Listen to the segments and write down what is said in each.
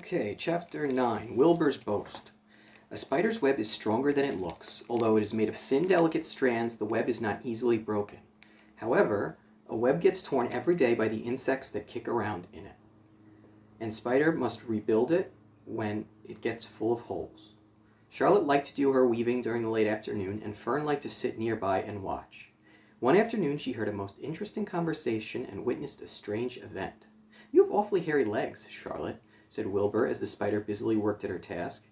Okay, Chapter 9, Wilbur's Boast. A spider's web is stronger than it looks. Although it is made of thin, delicate strands, the web is not easily broken. However, a web gets torn every day by the insects that kick around in it. And Spider must rebuild it when it gets full of holes. Charlotte liked to do her weaving during the late afternoon, and Fern liked to sit nearby and watch. One afternoon she heard a most interesting conversation and witnessed a strange event. "You have awfully hairy legs, Charlotte," said Wilbur as the spider busily worked at her task.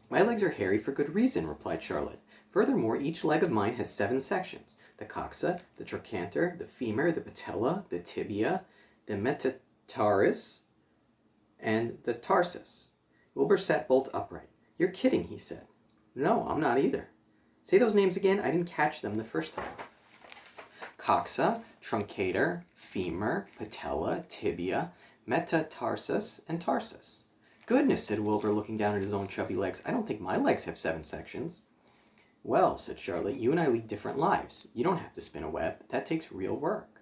"My legs are hairy for good reason," replied Charlotte. "Furthermore, each leg of mine has 7 sections: the coxa, the trochanter, the femur, the patella, the tibia, the metatarsus, and the tarsus." Wilbur sat bolt upright. "You're kidding," he said. "No, I'm not either." "Say those names again. I didn't catch them the first time." "Coxa, truncator, femur, patella, tibia, metatarsus, and tarsus." "Goodness," said Wilbur, looking down at his own chubby legs. "I don't think my legs have 7 sections." "Well," said Charlotte, "you and I lead different lives. You don't have to spin a web. That takes real work."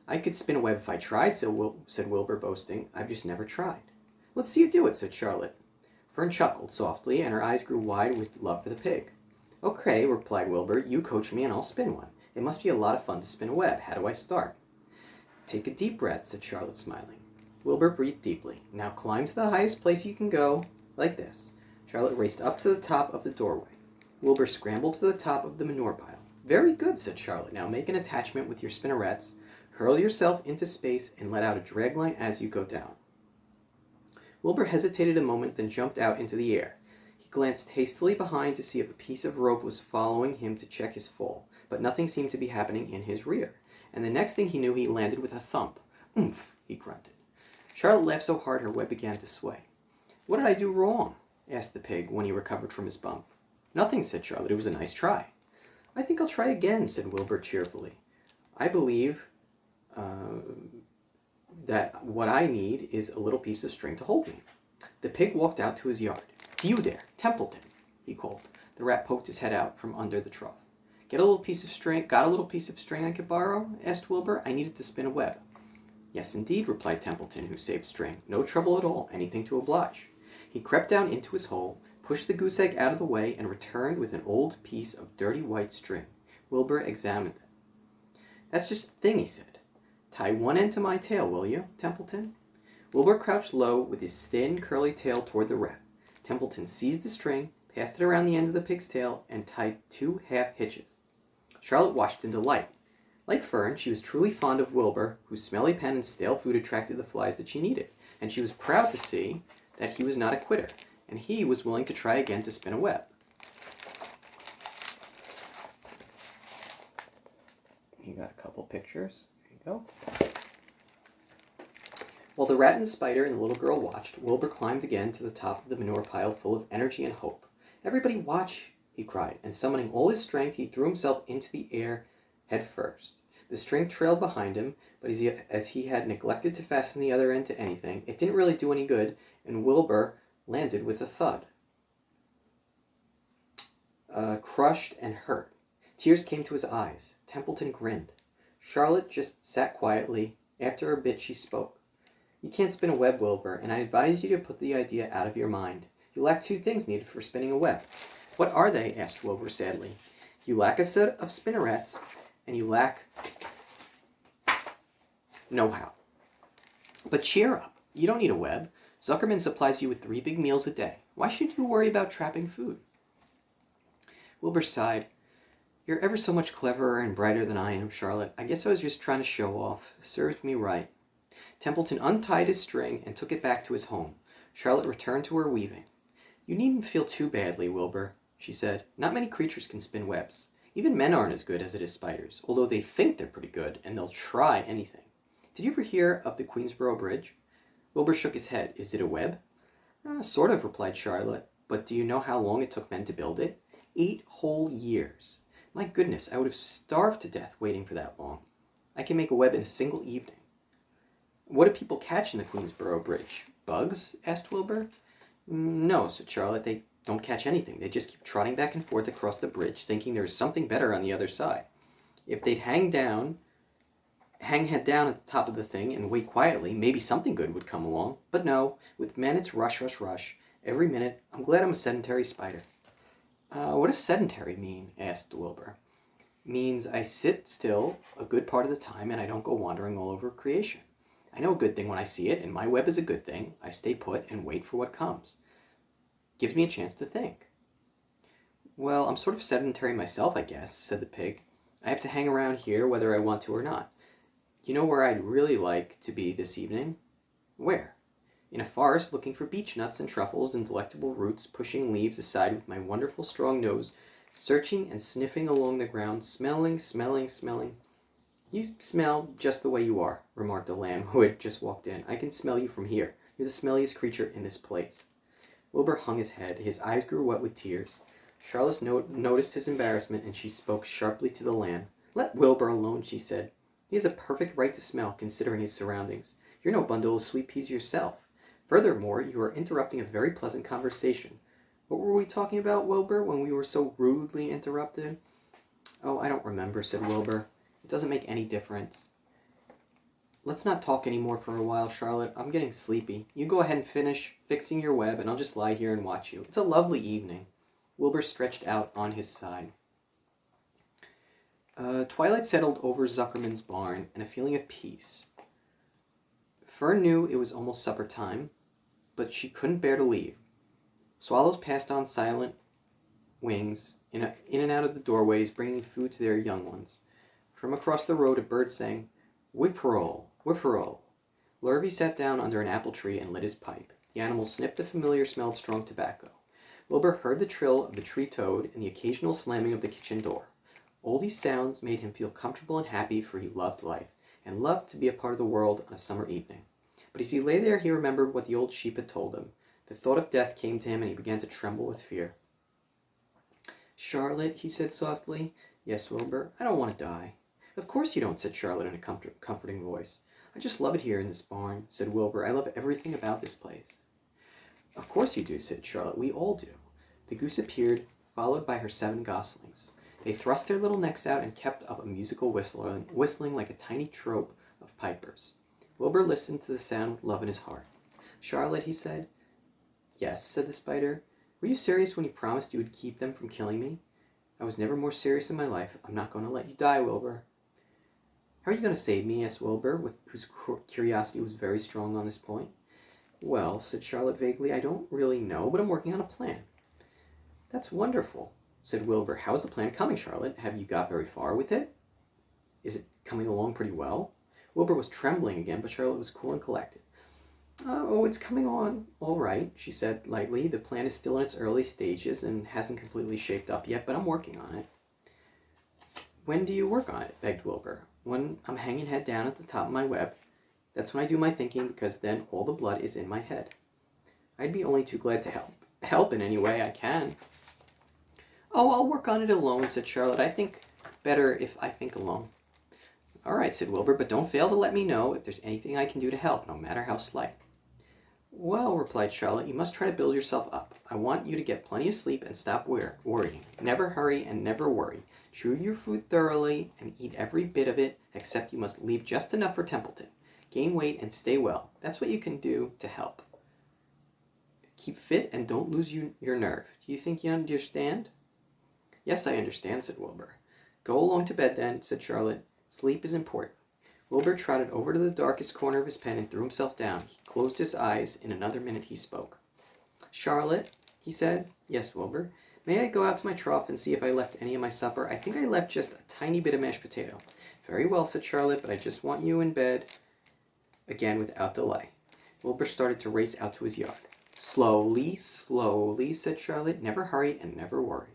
"I could spin a web if I tried," said Wilbur, boasting. "I've just never tried." "Let's see you do it," said Charlotte. Fern chuckled softly, and her eyes grew wide with love for the pig. "Okay," replied Wilbur, "you coach me and I'll spin one. It must be a lot of fun to spin a web. How do I start?" "Take a deep breath," said Charlotte, smiling. Wilbur breathed deeply. "Now climb to the highest place you can go, like this." Charlotte raced up to the top of the doorway. Wilbur scrambled to the top of the manure pile. "Very good," said Charlotte. "Now make an attachment with your spinnerets, hurl yourself into space, and let out a drag line as you go down." Wilbur hesitated a moment, then jumped out into the air. He glanced hastily behind to see if a piece of rope was following him to check his fall, but nothing seemed to be happening in his rear, and the next thing he knew he landed with a thump. "Oomph," he grunted. Charlotte laughed so hard her web began to sway. "What did I do wrong?" asked the pig when he recovered from his bump. "Nothing," said Charlotte. "It was a nice try." "I think I'll try again," said Wilbur cheerfully. "I believe that what I need is a little piece of string to hold me." The pig walked out to his yard. "You there, Templeton," he called. The rat poked his head out from under the trough. Got a little piece of string I could borrow?" asked Wilbur. "I need it to spin a web." "Yes, indeed," replied Templeton, who saved string. "No trouble at all. Anything to oblige." He crept down into his hole, pushed the goose egg out of the way, and returned with an old piece of dirty white string. Wilbur examined it. "That's just the thing," he said. "Tie one end to my tail, will you, Templeton?" Wilbur crouched low with his thin, curly tail toward the rat. Templeton seized the string, passed it around the end of the pig's tail, and tied 2 half hitches. Charlotte watched in delight. Like Fern, she was truly fond of Wilbur, whose smelly pen and stale food attracted the flies that she needed, and she was proud to see that he was not a quitter, and he was willing to try again to spin a web. You got a couple pictures. There you go. While the rat and the spider and the little girl watched, Wilbur climbed again to the top of the manure pile full of energy and hope. "Everybody watch!" he cried, and summoning all his strength, he threw himself into the air head first. The string trailed behind him, but as he had neglected to fasten the other end to anything, it didn't really do any good, and Wilbur landed with a thud. Crushed and hurt. Tears came to his eyes. Templeton grinned. Charlotte just sat quietly. After a bit she spoke. "You can't spin a web, Wilbur, and I advise you to put the idea out of your mind. You lack 2 things needed for spinning a web." "What are they?" asked Wilbur sadly. "You lack a set of spinnerets, and you lack know-how. But cheer up. You don't need a web. Zuckerman supplies you with 3 big meals a day. Why should you worry about trapping food?" Wilbur sighed. "You're ever so much cleverer and brighter than I am, Charlotte. I guess I was just trying to show off. Served me right." Templeton untied his string and took it back to his home. Charlotte returned to her weaving. "You needn't feel too badly, Wilbur," she said. "Not many creatures can spin webs. Even men aren't as good as it is spiders, although they think they're pretty good, and they'll try anything. Did you ever hear of the Queensboro Bridge?" Wilbur shook his head. "Is it a web?" Sort of," replied Charlotte. "But do you know how long it took men to build it? 8 whole years. My goodness, I would have starved to death waiting for that long. I can make a web in a single evening." "What do people catch in the Queensboro Bridge? Bugs?" asked Wilbur. "No," said Charlotte. "They don't catch anything. They just keep trotting back and forth across the bridge, thinking there is something better on the other side. If they'd hang down hang head down at the top of the thing and wait quietly. Maybe something good would come along. But no, with men it's rush, rush, rush. Every minute. I'm glad I'm a sedentary spider. What does sedentary mean? Asked Wilbur. Means I sit still a good part of the time and I don't go wandering all over creation. I know a good thing when I see it, and my web is a good thing. I stay put and wait for what comes. Gives me a chance to think. Well, I'm sort of sedentary myself, I guess, said the pig. I have to hang around here whether I want to or not. You know where I'd really like to be this evening? Where? In a forest looking for beech nuts and truffles and delectable roots, pushing leaves aside with my wonderful strong nose, searching and sniffing along the ground, smelling, smelling, smelling. You smell just the way you are, remarked a lamb who had just walked in. I can smell you from here. You're the smelliest creature in this place. Wilbur hung his head. His eyes grew wet with tears. Charlotte noticed his embarrassment, and she spoke sharply to the lamb. Let Wilbur alone, she said. He has a perfect right to smell, considering his surroundings. You're no bundle of sweet peas yourself. Furthermore, you are interrupting a very pleasant conversation. What were we talking about, Wilbur, when we were so rudely interrupted? Oh, I don't remember, said Wilbur. It doesn't make any difference. Let's not talk any more for a while, Charlotte. I'm getting sleepy. You go ahead and finish fixing your web, and I'll just lie here and watch you. It's a lovely evening. Wilbur stretched out on his side. Twilight settled over Zuckerman's barn, and a feeling of peace. Fern knew it was almost supper time, but she couldn't bear to leave. Swallows passed on silent wings in and out of the doorways, bringing food to their young ones. From across the road, a bird sang, Whip-roll, whip-roll. Lurvy sat down under an apple tree and lit his pipe. The animal sniffed the familiar smell of strong tobacco. Wilbur heard the trill of the tree toad and the occasional slamming of the kitchen door. All these sounds made him feel comfortable and happy, for he loved life, and loved to be a part of the world on a summer evening. But as he lay there, he remembered what the old sheep had told him. The thought of death came to him, and he began to tremble with fear. Charlotte, he said softly. Yes, Wilbur, I don't want to die. Of course you don't, said Charlotte in a comforting voice. I just love it here in this barn, said Wilbur. I love everything about this place. Of course you do, said Charlotte. We all do. The goose appeared, followed by her 7 goslings. They thrust their little necks out and kept up a musical whistling like a tiny troop of pipers. Wilbur listened to the sound with love in his heart. Charlotte, he said. Yes, said the spider. Were you serious when you promised you would keep them from killing me? I was never more serious in my life. I'm not going to let you die, Wilbur. How are you going to save me? Asked Wilbur, whose curiosity was very strong on this point. Well, said Charlotte vaguely, I don't really know, but I'm working on a plan. That's wonderful, said Wilbur. How's the plan coming, Charlotte? Have you got very far with it? Is it coming along pretty well? Wilbur was trembling again, but Charlotte was cool and collected. Oh, it's coming on all right, she said lightly. The plan is still in its early stages and hasn't completely shaped up yet, but I'm working on it. When do you work on it? Begged Wilbur. When I'm hanging head down at the top of my web. That's when I do my thinking, because then all the blood is in my head. I'd be only too glad to help in any way I can. Oh, I'll work on it alone, said Charlotte. I think better if I think alone. All right, said Wilbur, but don't fail to let me know if there's anything I can do to help, no matter how slight. Well, replied Charlotte, you must try to build yourself up. I want you to get plenty of sleep and stop worrying. Never hurry and never worry. Chew your food thoroughly and eat every bit of it, except you must leave just enough for Templeton. Gain weight and stay well. That's what you can do to help. Keep fit and don't lose your nerve. Do you think you understand? Yes, I understand, said Wilbur. Go along to bed then, said Charlotte. Sleep is important. Wilbur trotted over to the darkest corner of his pen and threw himself down. He closed his eyes. In another minute he spoke. Charlotte, he said. Yes, Wilbur. May I go out to my trough and see if I left any of my supper? I think I left just a tiny bit of mashed potato. Very well, said Charlotte, but I just want you in bed again without delay. Wilbur started to race out to his yard. Slowly, slowly, said Charlotte. Never hurry and never worry.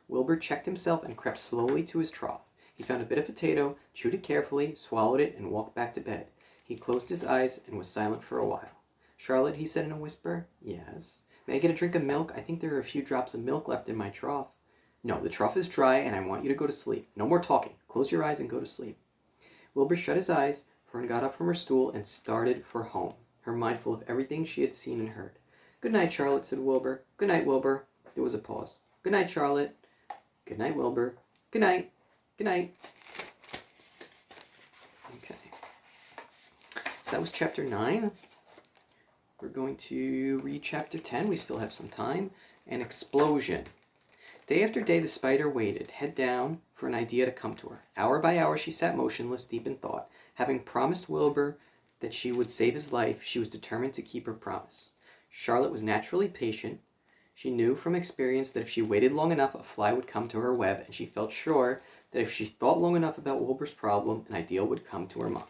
Wilbur checked himself and crept slowly to his trough. He found a bit of potato, chewed it carefully, swallowed it, and walked back to bed. He closed his eyes and was silent for a while. Charlotte, he said in a whisper. Yes. May I get a drink of milk? I think there are a few drops of milk left in my trough. No, the trough is dry, and I want you to go to sleep. No more talking. Close your eyes and go to sleep. Wilbur shut his eyes. Fern got up from her stool and started for home, her mind full of everything she had seen and heard. Good night, Charlotte, said Wilbur. Good night, Wilbur. There was a pause. Good night, Charlotte. Good night, Wilbur. Good night. Good night. Okay. So that was chapter 9. We're going to read chapter 10. We still have some time. An explosion. Day after day the spider waited, head down, for an idea to come to her. Hour by hour she sat motionless, deep in thought. Having promised Wilbur that she would save his life, she was determined to keep her promise. Charlotte was naturally patient. She knew from experience that if she waited long enough, a fly would come to her web, and she felt sure that if she thought long enough about Wilbur's problem, an idea would come to her mind.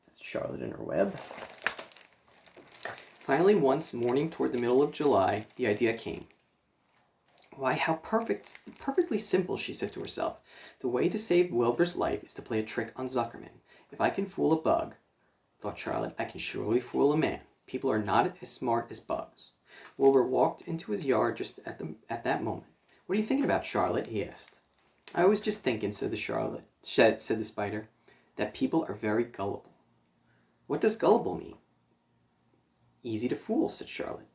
That's Charlotte and her web. Finally, once, morning toward the middle of July, the idea came. Why, how perfectly simple, she said to herself. The way to save Wilbur's life is to play a trick on Zuckerman. If I can fool a bug, thought Charlotte, I can surely fool a man. People are not as smart as bugs. Wilbur walked into his yard just at that moment. What are you thinking about, Charlotte? He asked. I was just thinking, said the spider, that people are very gullible. What does gullible mean? Easy to fool, said Charlotte.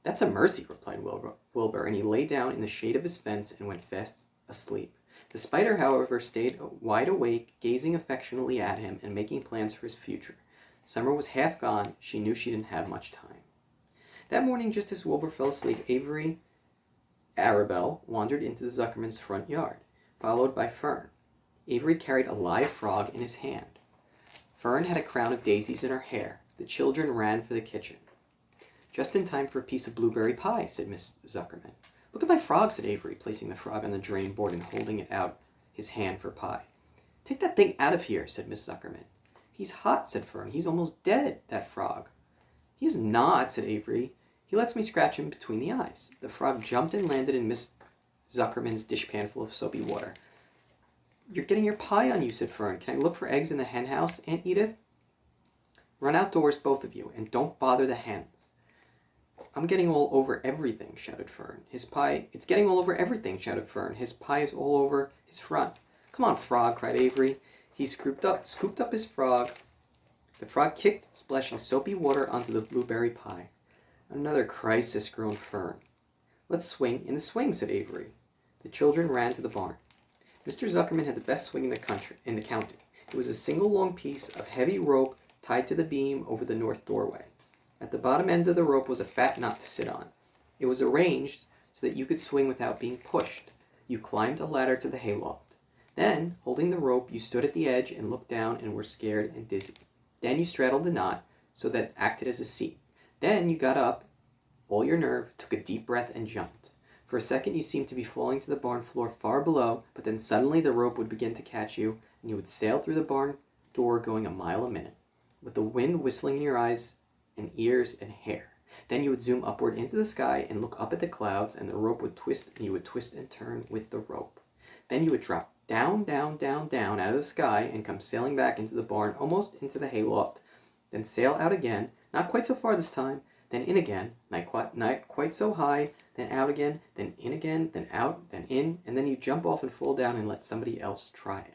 That's a mercy, replied Wilbur, and he lay down in the shade of his fence and went fast asleep. The spider, however, stayed wide awake, gazing affectionately at him and making plans for his future. Summer was half gone. She knew she didn't have much time. That morning, just as Wilbur fell asleep, Avery Arabelle wandered into the Zuckerman's front yard, followed by Fern. Avery carried a live frog in his hand. Fern had a crown of daisies in her hair. The children ran for the kitchen. Just in time for a piece of blueberry pie, said Miss Zuckerman. Look at my frog, said Avery, placing the frog on the drain board and holding it out his hand for pie. Take that thing out of here, said Miss Zuckerman. He's hot, said Fern. He's almost dead, that frog. He is not, said Avery. He lets me scratch him between the eyes. The frog jumped and landed in Miss Zuckerman's dishpan full of soapy water. You're getting your pie on you, said Fern. Can I look for eggs in the hen house, Aunt Edith? Run outdoors, both of you, and don't bother the hens. I'm getting all over everything, shouted Fern. It's getting all over everything, shouted Fern. His pie is all over his front. Come on, frog, cried Avery. He scooped up his frog. The frog kicked, splashing soapy water onto the blueberry pie. Another crisis, groaned Fern. Let's swing in the swing, said Avery. The children ran to the barn. Mr. Zuckerman had the best swing in the county. It was a single long piece of heavy rope tied to the beam over the north doorway. At the bottom end of the rope was a fat knot to sit on. It was arranged so that you could swing without being pushed. You climbed a ladder to the hayloft. Then, holding the rope, you stood at the edge and looked down and were scared and dizzy. Then you straddled the knot so that it acted as a seat. Then you got up, all your nerve, took a deep breath, and jumped. For a second you seemed to be falling to the barn floor far below, but then suddenly the rope would begin to catch you, and you would sail through the barn door going a mile a minute, with the wind whistling in your eyes and ears and hair. Then you would zoom upward into the sky and look up at the clouds, and the rope would twist, and you would twist and turn with the rope. Then you would drop down, down, down, down out of the sky and come sailing back into the barn, almost into the hayloft. Then sail out again, not quite so far this time, then in again, not quite so high, then out again, then in again, then out, then in, and then you jump off and fall down and let somebody else try it.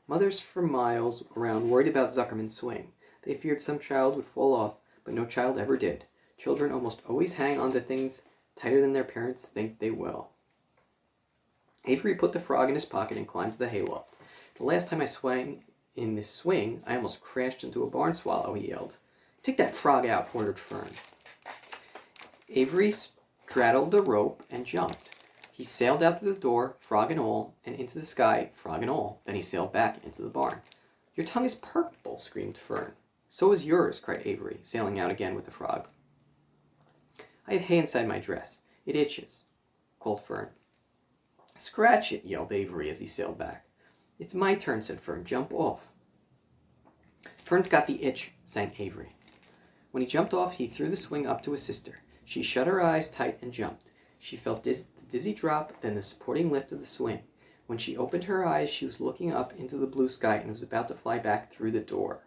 Mothers for miles around worried about Zuckerman's swing. They feared some child would fall off, but no child ever did. Children almost always hang on to things tighter than their parents think they will. Avery put the frog in his pocket and climbed to the hayloft. The last time I swung in this swing, I almost crashed into a barn swallow, he yelled. Take that frog out, ordered Fern. Avery straddled the rope and jumped. He sailed out to the door, frog and all, and into the sky, frog and all. Then he sailed back into the barn. Your tongue is purple, screamed Fern. So is yours, cried Avery, sailing out again with the frog. I have hay inside my dress. It itches, called Fern. Scratch it, yelled Avery as he sailed back. It's my turn, said Fern. Jump off. Fern's got the itch, sang Avery. When he jumped off, he threw the swing up to his sister. She shut her eyes tight and jumped. She felt the dizzy drop, then the supporting lift of the swing. When she opened her eyes, she was looking up into the blue sky and was about to fly back through the door.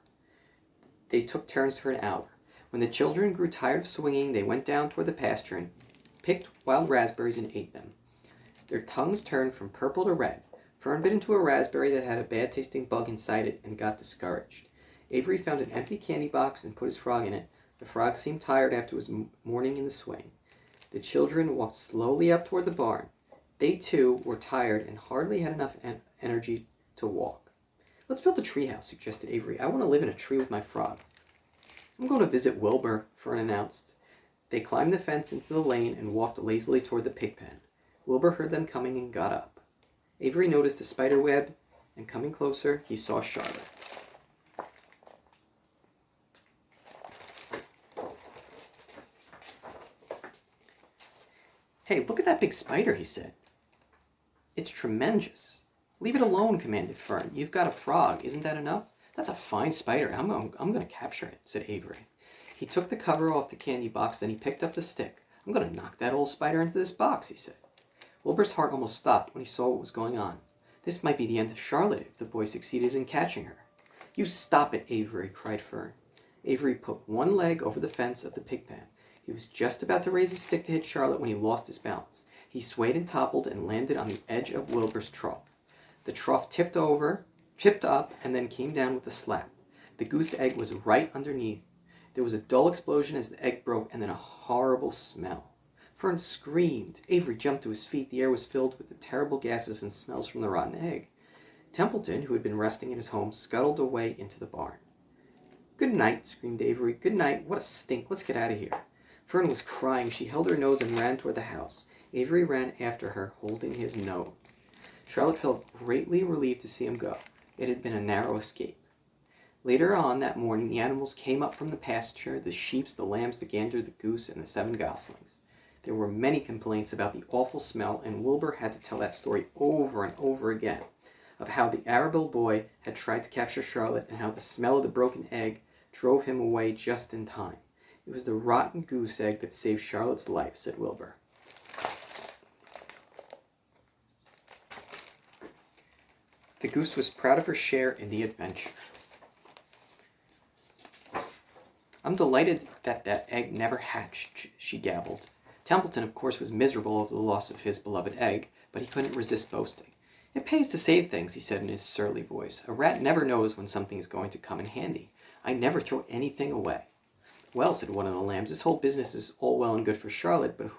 They took turns for an hour. When the children grew tired of swinging, they went down toward the pasture and picked wild raspberries and ate them. Their tongues turned from purple to red. Fern bit into a raspberry that had a bad-tasting bug inside it and got discouraged. Avery found an empty candy box and put his frog in it. The frog seemed tired after his morning in the swing. The children walked slowly up toward the barn. They, too, were tired and hardly had enough energy to walk. Let's build a treehouse, suggested Avery. I want to live in a tree with my frog. I'm going to visit Wilbur, Fern announced. They climbed the fence into the lane and walked lazily toward the pig pen. Wilbur heard them coming and got up. Avery noticed a spider web, and coming closer, he saw Charlotte. Hey, look at that big spider, he said. It's tremendous. Leave it alone, commanded Fern. You've got a frog. Isn't that enough? That's a fine spider. I'm going to capture it, said Avery. He took the cover off the candy box, then he picked up the stick. I'm going to knock that old spider into this box, he said. Wilbur's heart almost stopped when he saw what was going on. This might be the end of Charlotte if the boy succeeded in catching her. You stop it, Avery, cried Fern. Avery put one leg over the fence of the pig pen. He was just about to raise his stick to hit Charlotte when he lost his balance. He swayed and toppled and landed on the edge of Wilbur's trough. The trough tipped up, and then came down with a slap. The goose egg was right underneath. There was a dull explosion as the egg broke, and then a horrible smell. Fern screamed. Avery jumped to his feet. The air was filled with the terrible gases and smells from the rotten egg. Templeton, who had been resting in his home, scuttled away into the barn. Good night, screamed Avery. Good night. What a stink. Let's get out of here. Fern was crying. She held her nose and ran toward the house. Avery ran after her, holding his nose. Charlotte felt greatly relieved to see him go. It had been a narrow escape. Later on that morning, the animals came up from the pasture, the sheep, the lambs, the gander, the goose, and the 7 goslings. There were many complaints about the awful smell, and Wilbur had to tell that story over and over again, of how the Arabelle boy had tried to capture Charlotte, and how the smell of the broken egg drove him away just in time. It was the rotten goose egg that saved Charlotte's life, said Wilbur. The goose was proud of her share in the adventure. I'm delighted that egg never hatched, she gabbled. Templeton, of course, was miserable over the loss of his beloved egg, but he couldn't resist boasting. It pays to save things, he said in his surly voice. A rat never knows when something is going to come in handy. I never throw anything away. Well, said one of the lambs, this whole business is all well and good for Charlotte, but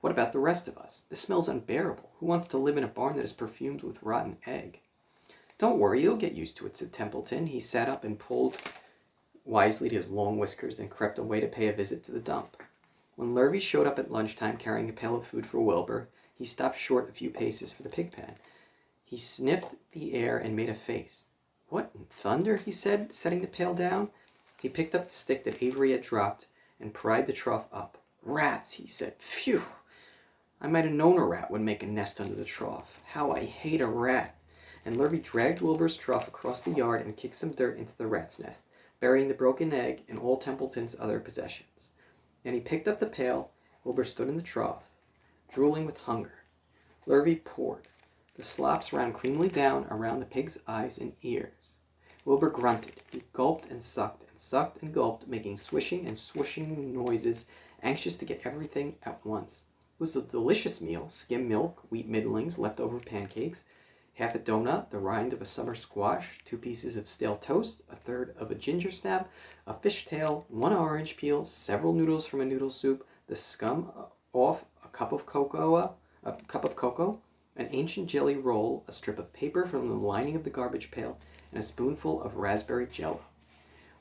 what about the rest of us? The smell's unbearable. Who wants to live in a barn that is perfumed with rotten egg? Don't worry, you'll get used to it, said Templeton. He sat up and pulled wisely at his long whiskers, then crept away to pay a visit to the dump. When Lurvy showed up at lunchtime carrying a pail of food for Wilbur, he stopped short a few paces for the pig pen. He sniffed the air and made a face. What in thunder? He said, setting the pail down. He picked up the stick that Avery had dropped and pried the trough up. Rats, he said. Phew! I might have known a rat would make a nest under the trough. How I hate a rat. And Lurvy dragged Wilbur's trough across the yard and kicked some dirt into the rat's nest, burying the broken egg and all Templeton's other possessions. Then he picked up the pail. Wilbur stood in the trough, drooling with hunger. Lurvy poured. The slops ran creamily down around the pig's eyes and ears. Wilbur grunted. He gulped and sucked and gulped, making swishing and swooshing noises, anxious to get everything at once. It was a delicious meal: skim milk, wheat middlings, leftover pancakes, half a donut, the rind of a summer squash, 2 pieces of stale toast, a third of a ginger snap, a fish tail, 1 orange peel, several noodles from a noodle soup, the scum off a cup of cocoa, an ancient jelly roll, a strip of paper from the lining of the garbage pail, and a spoonful of raspberry jello.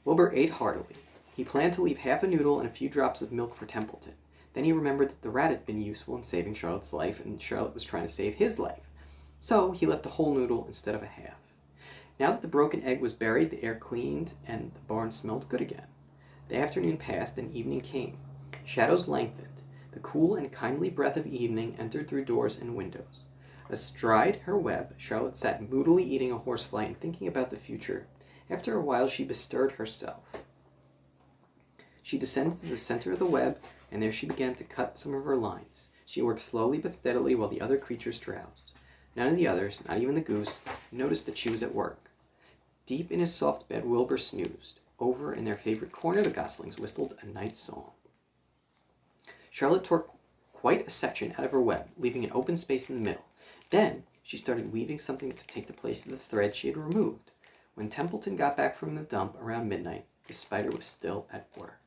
Wilbur ate heartily. He planned to leave half a noodle and a few drops of milk for Templeton. Then he remembered that the rat had been useful in saving Charlotte's life, and Charlotte was trying to save his life. So he left a whole noodle instead of a half. Now that the broken egg was buried, the air cleaned, and the barn smelled good again. The afternoon passed, and evening came. Shadows lengthened. The cool and kindly breath of evening entered through doors and windows. Astride her web, Charlotte sat moodily eating a horsefly and thinking about the future. After a while, she bestirred herself. She descended to the center of the web, and there she began to cut some of her lines. She worked slowly but steadily while the other creatures drowsed. None of the others, not even the goose, noticed that she was at work. Deep in his soft bed, Wilbur snoozed. Over in their favorite corner, the goslings whistled a night song. Charlotte tore quite a section out of her web, leaving an open space in the middle. Then she started weaving something to take the place of the thread she had removed. When Templeton got back from the dump around midnight, the spider was still at work.